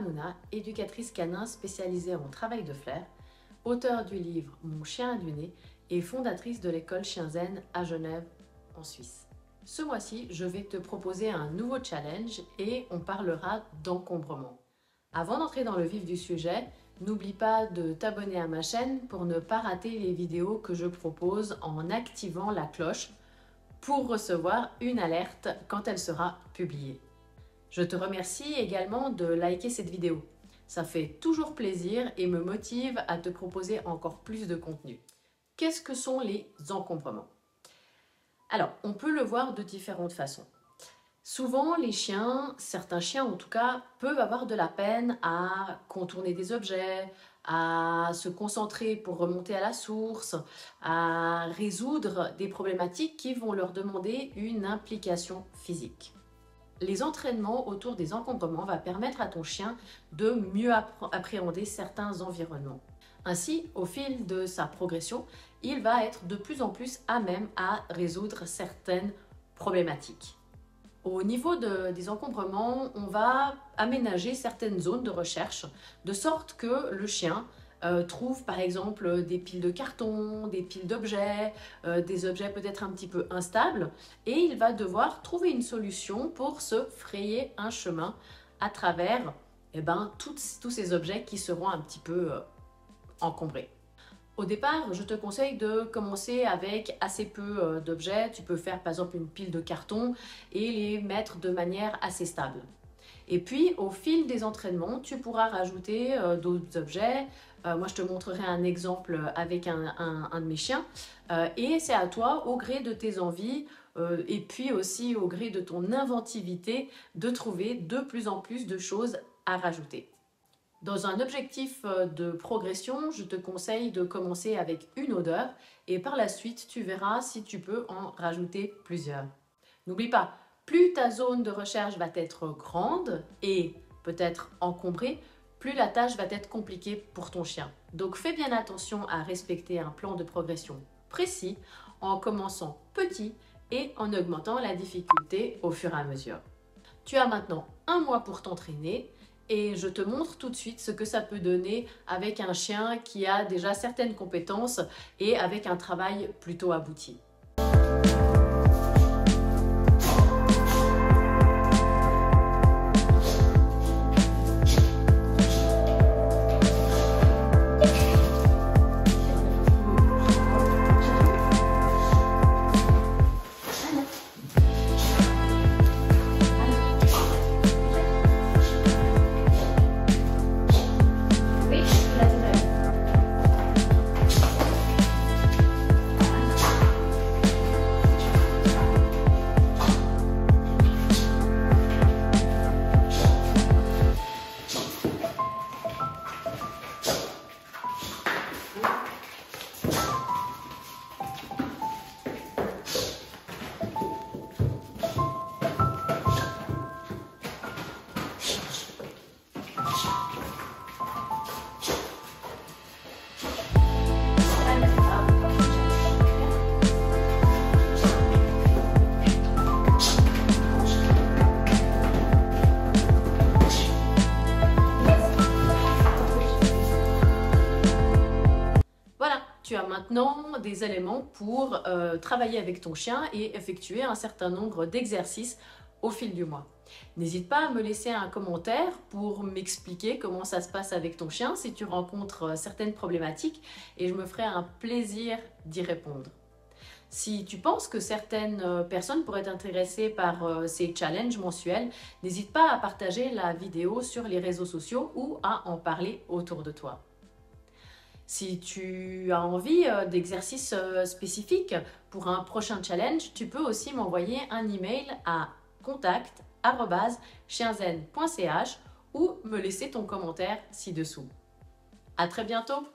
Hanouna, éducatrice canin spécialisée en travail de flair, auteure du livre Mon chien a du nez et fondatrice de l'école Chien Zen à Genève, en Suisse. Ce mois-ci, je vais te proposer un nouveau challenge et on parlera d'encombrement. Avant d'entrer dans le vif du sujet, n'oublie pas de t'abonner à ma chaîne pour ne pas rater les vidéos que je propose en activant la cloche pour recevoir une alerte quand elle sera publiée. Je te remercie également de liker cette vidéo. Ça fait toujours plaisir et me motive à te proposer encore plus de contenu. Qu'est-ce que sont les encombrements? Alors, on peut le voir de différentes façons. Souvent, les chiens, certains chiens en tout cas, peuvent avoir de la peine à contourner des objets, à se concentrer pour remonter à la source, à résoudre des problématiques qui vont leur demander une implication physique. Les entraînements autour des encombrements vont permettre à ton chien de mieux appréhender certains environnements. Ainsi, au fil de sa progression, il va être de plus en plus à même à résoudre certaines problématiques. Au niveau des encombrements, on va aménager certaines zones de recherche de sorte que le chien trouve par exemple des piles de carton, des piles d'objets, des objets peut-être un petit peu instables et il va devoir trouver une solution pour se frayer un chemin à travers tous ces objets qui seront un petit peu encombrés. Au départ, je te conseille de commencer avec assez peu d'objets. Tu peux faire par exemple une pile de carton et les mettre de manière assez stable. Et puis, au fil des entraînements, tu pourras rajouter d'autres objets. Moi, je te montrerai un exemple avec un de mes chiens. Et c'est à toi, au gré de tes envies et puis aussi au gré de ton inventivité, de trouver de plus en plus de choses à rajouter. Dans un objectif de progression, je te conseille de commencer avec une odeur et par la suite, tu verras si tu peux en rajouter plusieurs. N'oublie pas, plus ta zone de recherche va être grande et peut-être encombrée, plus la tâche va être compliquée pour ton chien. Donc fais bien attention à respecter un plan de progression précis en commençant petit et en augmentant la difficulté au fur et à mesure. Tu as maintenant un mois pour t'entraîner. Et je te montre tout de suite ce que ça peut donner avec un chien qui a déjà certaines compétences et avec un travail plutôt abouti. Tu as maintenant des éléments pour travailler avec ton chien et effectuer un certain nombre d'exercices au fil du mois. N'hésite pas à me laisser un commentaire pour m'expliquer comment ça se passe avec ton chien si tu rencontres certaines problématiques et je me ferai un plaisir d'y répondre. Si tu penses que certaines personnes pourraient être intéressées par ces challenges mensuels, n'hésite pas à partager la vidéo sur les réseaux sociaux ou à en parler autour de toi. Si tu as envie d'exercices spécifiques pour un prochain challenge, tu peux aussi m'envoyer un email à contact@chienzen.ch ou me laisser ton commentaire ci-dessous. À très bientôt!